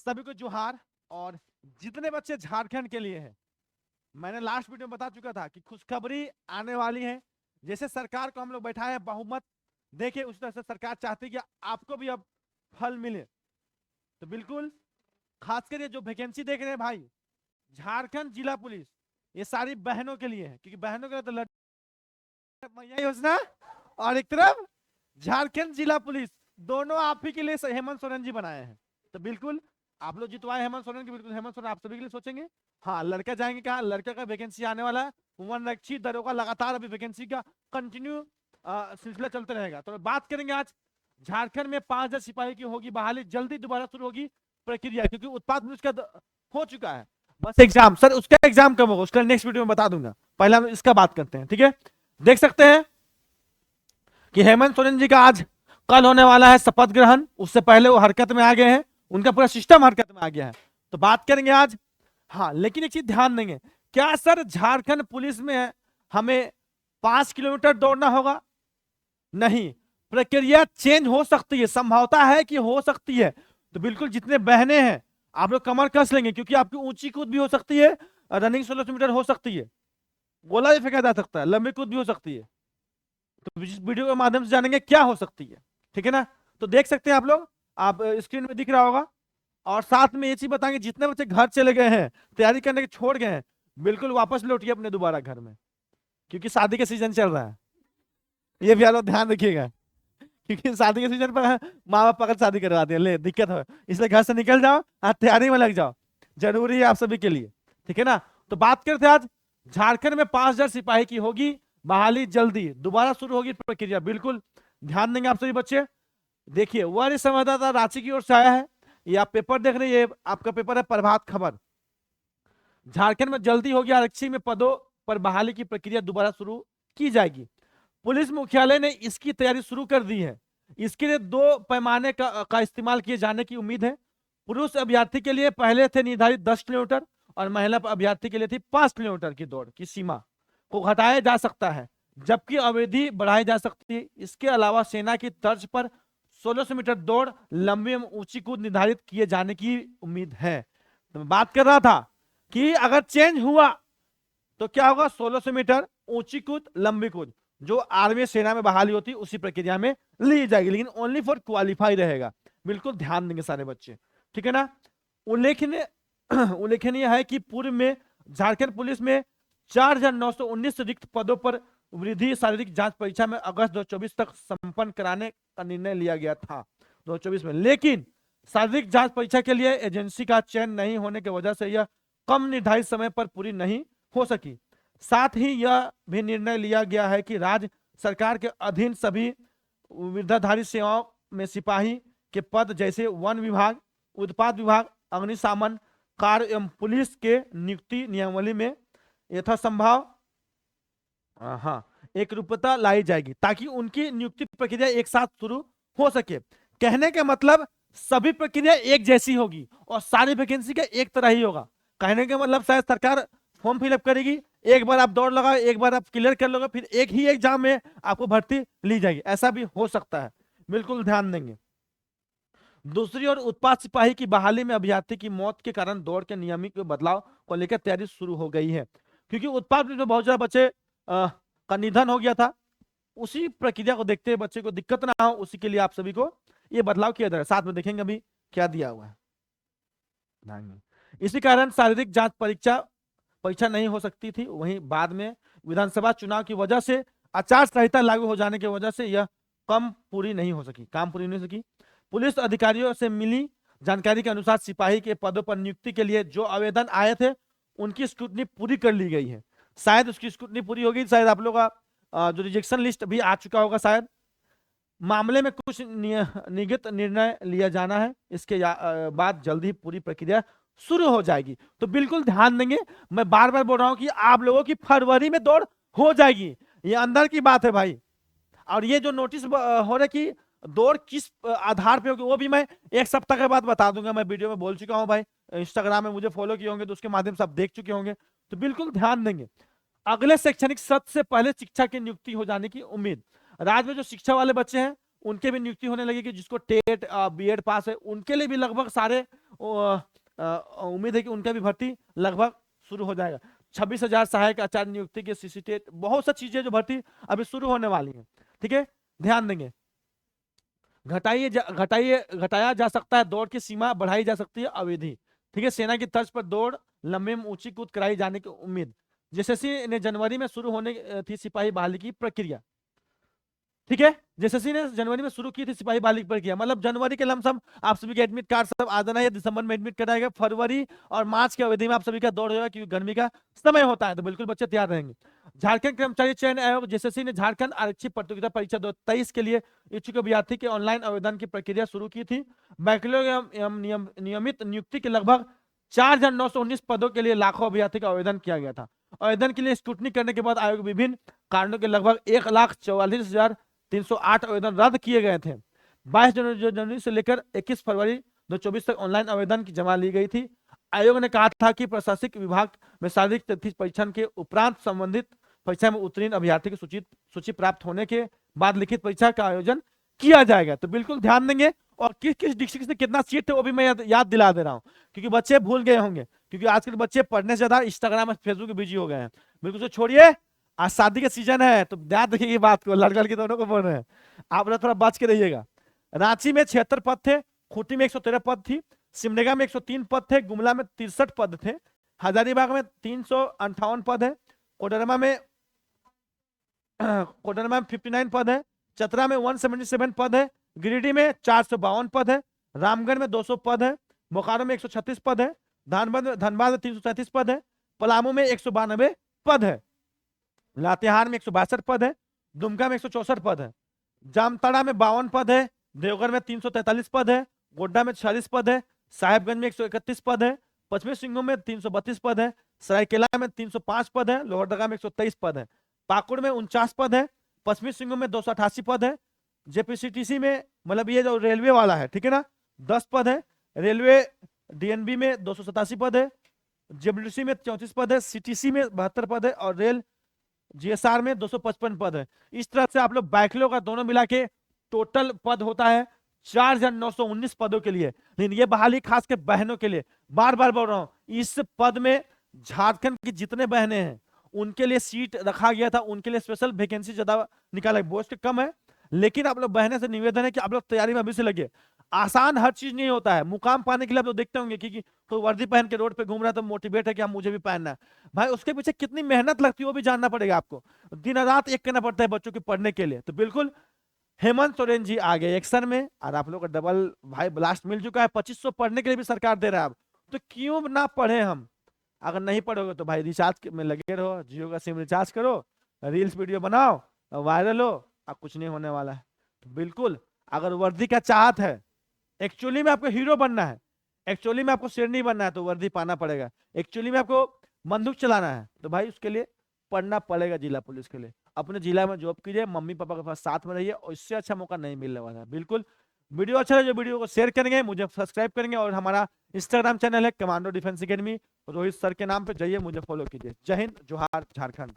सभी को जोहार। और जितने बच्चे झारखंड के लिए हैं, मैंने लास्ट वीडियो में बता चुका था कि खुशखबरी आने वाली है। जैसे सरकार को हम लोग बैठाए हैं बहुमत देखे, उस तरह से सरकार चाहती है कि आपको भी अब फल मिले। तो बिल्कुल खासकर ये जो वैकेंसी देख रहे हैं भाई, झारखंड जिला पुलिस, ये सारी बहनों के लिए है, क्योंकि बहनों के लिए तो मैया योजना और एक तरफ झारखंड जिला पुलिस, दोनों आप ही के लिए हेमंत सोरेन जी बनाए हैं। तो बिल्कुल आप लोग जितवाए हेमंत सोरेन के, बिल्कुल हेमंत सोरेन आप सभी के लिए सोचेंगे। हाँ, लड़का जाएंगे कहा, लड़का का वैकेंसी आने वाला है। वनरक्षी दरोगा लगातार अभी वैकेंसी का कंटिन्यू सिलसिला चलते रहेगा। तो बात करेंगे आज झारखंड में 5000 सिपाही की होगी बहाली, जल्दी दोबारा शुरू होगी प्रक्रिया, क्योंकि उत्पाद पुलिस का हो चुका है बस एग्जाम। सर उसका एग्जाम कब होगा उसका नेक्स्ट वीडियो में बता दूंगा, पहले हम इसका बात करते हैं, ठीक है। देख सकते हैं कि हेमंत सोरेन जी का आज कल होने वाला है शपथ ग्रहण, उससे पहले वो हरकत में आ गए हैं, उनका पूरा सिस्टम हरकत में आ गया है। तो बात करेंगे आज। हाँ, लेकिन एक चीज ध्यान देंगे, क्या सर झारखंड पुलिस में हमें 5 किलोमीटर दौड़ना होगा? नहीं, प्रक्रिया चेंज हो सकती है, संभावना है कि हो सकती है। तो बिल्कुल जितने बहने हैं आप लोग कमर कस लेंगे, क्योंकि आपकी ऊंची कूद भी हो सकती है, रनिंग 1600 मीटर हो सकती है, गोला भी फेंका जा सकता है, लंबी कूद भी हो सकती है। तो इस वीडियो के माध्यम से जानेंगे क्या हो सकती है, ठीक है ना। तो देख सकते हैं आप लोग, आप स्क्रीन में दिख रहा होगा। और साथ में ये चीज बताएंगे, जितने बच्चे घर चले गए हैं, तैयारी करने के छोड़ गए हैं, बिल्कुल वापस लौटिए अपने दोबारा घर में, क्योंकि शादी का सीजन चल रहा है। ये भी आप लोग ध्यान रखिएगा, क्योंकि शादी के सीजन पर माँ बाप पकड़ शादी करवाते हैं, ले दिक्कत हो, इसलिए घर से निकल जाओ, आज तैयारी में लग जाओ, जरूरी है आप सभी के लिए, ठीक है ना। तो बात करते हैं आज झारखंड में 5000 सिपाही की होगी बहाली, जल्दी दोबारा शुरू होगी प्रक्रिया, बिल्कुल ध्यान देंगे आप सभी बच्चे। देखिए वह संवाददाता रांची की ओर से आया है, ये आप पेपर देख रहे हैं, ये आपका पेपर है प्रभात खबर। झारखंड में जल्दी होगी आरक्षी में पदों पर बहाली की प्रक्रिया दोबारा शुरू की जाएगी। पुलिस मुख्यालय ने इसकी तैयारी शुरू कर दी है। इसके लिए 2 पैमाने का इस्तेमाल किए जाने की उम्मीद है। पुरुष अभ्यर्थी के लिए पहले थे निर्धारित 10 किलोमीटर और महिला अभ्यर्थी के लिए थी 5 किलोमीटर की दौड़ की सीमा को घटाया जा सकता है, जबकि अवधि बढ़ाई जा सकती है। इसके अलावा सेना की तर्ज पर 1600 मीटर दौड़, लंबी एवं ऊंची कूद निर्धारित किए जाने की उम्मीद है। तो मैं बात कर रहा था कि अगर चेंज हुआ तो क्या होगा, 1600 मीटर ऊंची कूद, लंबी कूद, जो आर्मी सेना में बहाली होती है उसी प्रक्रिया में ली जाएगी, लेकिन ओनली फॉर क्वालिफाई रहेगा। बिल्कुल ध्यान देंगे सारे बच्चे, ठीक है ना। उल्लेखनीय उल्लेखनीय है कि पूर्व में झारखंड पुलिस में 4919 रिक्त पदों पर वृद्धि शारीरिक जांच परीक्षा में अगस्त 2024 तक संपन्न कराने का निर्णय लिया गया था 2024 में, लेकिन शारीरिक जांच परीक्षा के लिए एजेंसी का चयन नहीं होने की वजह से यह कम निर्धारित समय पर पूरी नहीं हो सकी। साथ ही यह भी निर्णय लिया गया है कि राज्य सरकार के अधीन सभी विधाधारी सेवाओं में सिपाही के पद जैसे वन विभाग, उत्पाद विभाग, अग्निशमन कार्य एवं पुलिस के नियुक्ति नियमावली में यथासंभव एक रूपता लाई जाएगी, ताकि उनकी नियुक्ति प्रक्रिया एक साथ शुरू हो सके। कहने का मतलब सभी प्रक्रिया एक जैसी होगी और सारी वैकेंसी का एक तरह ही होगा। कहने का मतलब शायद सरकार फॉर्म फिलअप करेगी, एक बार आप दौड़ लगाओ, एक बार आप क्लियर कर लोगे, फिर एक ही एग्जाम में आपको भर्ती ली जाएगी, ऐसा भी हो सकता है, बिल्कुल ध्यान देंगे। दूसरी ओर उत्पाद सिपाही की बहाली में अभ्यर्थी की मौत के कारण दौड़ के नियमित बदलाव को लेकर तैयारी शुरू हो गई है, क्योंकि उत्पाद में बहुत ज्यादा बच्चे का निधन हो गया था, उसी प्रक्रिया को देखते हुए बच्चे को दिक्कत ना हो, उसी के लिए आप सभी को ये बदलाव किया जा रहा है। साथ में देखेंगे अभी क्या दिया हुआ है। इसी कारण शारीरिक जांच परीक्षा नहीं हो सकती थी। वहीं बाद में विधानसभा चुनाव की वजह से आचार संहिता लागू हो जाने की वजह से यह काम पूरी नहीं हो सकी। पुलिस अधिकारियों से मिली जानकारी के अनुसार सिपाही के पदों पर नियुक्ति के लिए जो आवेदन आए थे उनकी स्क्रूटनी पूरी कर ली गई है। शायद उसकी स्क्रूटनी पूरी होगी, शायद आप लोग का जो रिजेक्शन लिस्ट भी आ चुका होगा, शायद मामले में कुछ निगत निर्णय लिया जाना है, इसके बाद जल्द ही पूरी प्रक्रिया शुरू हो जाएगी। तो बिल्कुल ध्यान देंगे, मैं बार बार बोल रहा हूं कि आप लोगों की फरवरी में दौड़ हो जाएगी, ये अंदर की बात है भाई। और ये जो नोटिस हो रहा है कि दौड़ किस आधार पे होगी, वो भी मैं एक सप्ताह के बाद बता दूंगा। मैं वीडियो में बोल चुका हूं भाई, इंस्टाग्राम में मुझे फॉलो किए होंगे तो उसके माध्यम से आप देख चुके होंगे। तो बिल्कुल ध्यान देंगे। अगले शैक्षणिक सत्र से पहले शिक्षा की नियुक्ति हो जाने की उम्मीद। राज्य में जो शिक्षा वाले बच्चे हैं उनके भी नियुक्ति होने लगेगी, जिसको टेट बीएड पास है उनके लिए भी लगभग सारे उम्मीद है कि उनका भी भर्ती लगभग शुरू हो जाएगा। 26,000 सहायक आचार्य नियुक्ति के सीसीटेट, बहुत सा चीजें जो भर्ती अभी शुरू होने वाली है। ठीक है, ध्यान देंगे। घटाया जा सकता है दौड़ की सीमा, बढ़ाई जा सकती है अवधि। ठीक है, सेना की तर्ज पर दौड़ लंबे में ऊंची कूद कराई जाने की उम्मीद। जेएसएससी ने जनवरी में शुरू होने थी सिपाही बहाली की प्रक्रिया। ठीक है, जेएसएससी ने जनवरी में शुरू की थी सिपाही बहाली की प्रक्रिया, मतलब जनवरी के लमसम आप सभी के एडमिट कार्ड सब आ जाना है, दिसंबर में एडमिट कराएगा, फरवरी और मार्च की अवधि में आप सभी का दौड़ होगा, क्योंकि गर्मी का समय होता है, तो बिल्कुल बच्चे तैयार रहेंगे। झारखंड कर्मचारी चयन आयोग जेएसएससी ने झारखंड आरक्षी प्रतियोगिता परीक्षा 2023 के लिए इच्छुक अभ्यर्थी के ऑनलाइन आवेदन की प्रक्रिया शुरू की थी। बैकलॉग एवं नियमित नियुक्ति के लगभग 4,919 पदों के लिए लाखों अभ्यर्थी का आवेदन किया गया था। आवेदन के लिए स्क्रूटनी करने के बाद आयोग विभिन्न कारणों के लगभग 1,44,308 आवेदन रद्द किए गए थे। 22 जनवरी से लेकर 21 फरवरी 2024 तक ऑनलाइन आवेदन की जमा ली गई थी। आयोग ने कहा था कि प्रशासनिक विभाग में शारीरिक तथ्य परीक्षण के उपरांत संबंधित परीक्षा में उत्तीर्ण अभ्यर्थी की सूची प्राप्त होने के बाद लिखित परीक्षा का आयोजन किया जाएगा। तो बिल्कुल ध्यान देंगे, और किस किस डिस्ट्रिक्ट से कितना सीट है वो भी मैं याद दिला दे रहा हूँ, क्योंकि बच्चे भूल गए होंगे, क्योंकि आजकल बच्चे पढ़ने से ज्यादा इंस्टाग्राम और फेसबुक में बिजी हो गए हैं। बिल्कुल से छोड़िए, आज शादी का सीजन है, तो ध्यान रखिए बात को, लड़का लड़की दोनों को बोल रहे हैं, आप लोग थोड़ा बच के रहिएगा। रांची में 76 पद थे, खूंटी में 113 पद थी, सिमडेगा में 103 पद थे, गुमला में 63 पद थे, हजारीबाग में 358 पद है, कोडरमा में 59 पद है, चतरा में 177 पद है, गिरिडीह में 452 पद है, रामगढ़ में 200 पद है, बोकारो में 136 पद है, धनबाद में 337 पद है, पलामू में 192 पद है, लातेहार में 162 पद है, दुमका में 164 पद है, जामताड़ा में 52 पद है, देवघर में 343 पद है, गोड्डा में 46 पद है, साहेबगंज में 131 पद है, पश्चिमी सिंहभूम में 332 पद है, सरायकेला में 305 पद है, लोहरदगा में 123 पद है, पाकुड़ में 49 पद है, पश्चिमी सिंहभूम में 288 पद है, जेपीसीटीसी में मतलब ये जो रेलवे वाला है, ठीक है ना, 10 पद है, रेलवे डीएनबी में 287 पद है, जेबीडीसी में 34 पद है, सीटीसी में 72 पद है, और रेल जीएसआर में 255 पद है। इस तरह से आप लोग बैकलॉग का दोनों मिला के टोटल पद होता है 4,919 पदों के लिए। लेकिन ये बहाली खास के बहनों के लिए, बार बार बोल रहा हूं, इस पद में झारखंड की जितने बहनें हैं उनके लिए सीट रखा गया था, उनके लिए स्पेशल वैकेंसी ज्यादा निकाला, पोस्ट कम है, लेकिन आप लोग बहने से निवेदन है कि आप लोग तैयारी में अभी से लगे। आसान हर चीज नहीं होता है, मुकाम पाने के लिए आप लोग देखते होंगे कि कोई वर्दी पहन के रोड पे घूम रहा है तो मोटिवेट है कि हम मुझे भी पहनना है, भाई उसके पीछे कितनी मेहनत लगती है वो भी जानना पड़ेगा आपको, दिन रात एक करना पड़ता है बच्चों के पढ़ने के लिए। तो बिल्कुल हेमंत सोरेन जी आ गए एक्शन में, और आप लोग का डबल भाई ब्लास्ट मिल चुका है, 2500 पढ़ने के लिए भी सरकार दे रहा है, तो क्यों ना पढ़े हम। अगर नहीं पढ़ोगे तो भाई रिचार्ज में लगे रहो, जियो का सिम रिचार्ज करो, रील्स वीडियो बनाओ, वायरल हो, अब कुछ नहीं होने वाला है। तो बिल्कुल अगर वर्दी का चाहत है, एक्चुअली में आपको हीरो बनना है, एक्चुअली में आपको शेरनी बनना है, तो वर्दी पाना पड़ेगा। एक्चुअली में आपको बंदूक चलाना है तो भाई उसके लिए पढ़ना पड़ेगा जिला पुलिस के लिए। अपने जिला में जॉब कीजिए, मम्मी पापा के पास साथ में रहिए, और इससे अच्छा मौका नहीं मिलने वाला है। बिल्कुल वीडियो अच्छा है जो वीडियो को शेयर करेंगे, मुझे सब्सक्राइब करेंगे, और हमारा इंस्टाग्राम चैनल है commando defence academy, Rohit sir के नाम पे जाइए, मुझे फॉलो कीजिए। जय हिंद, जोहार झारखंड।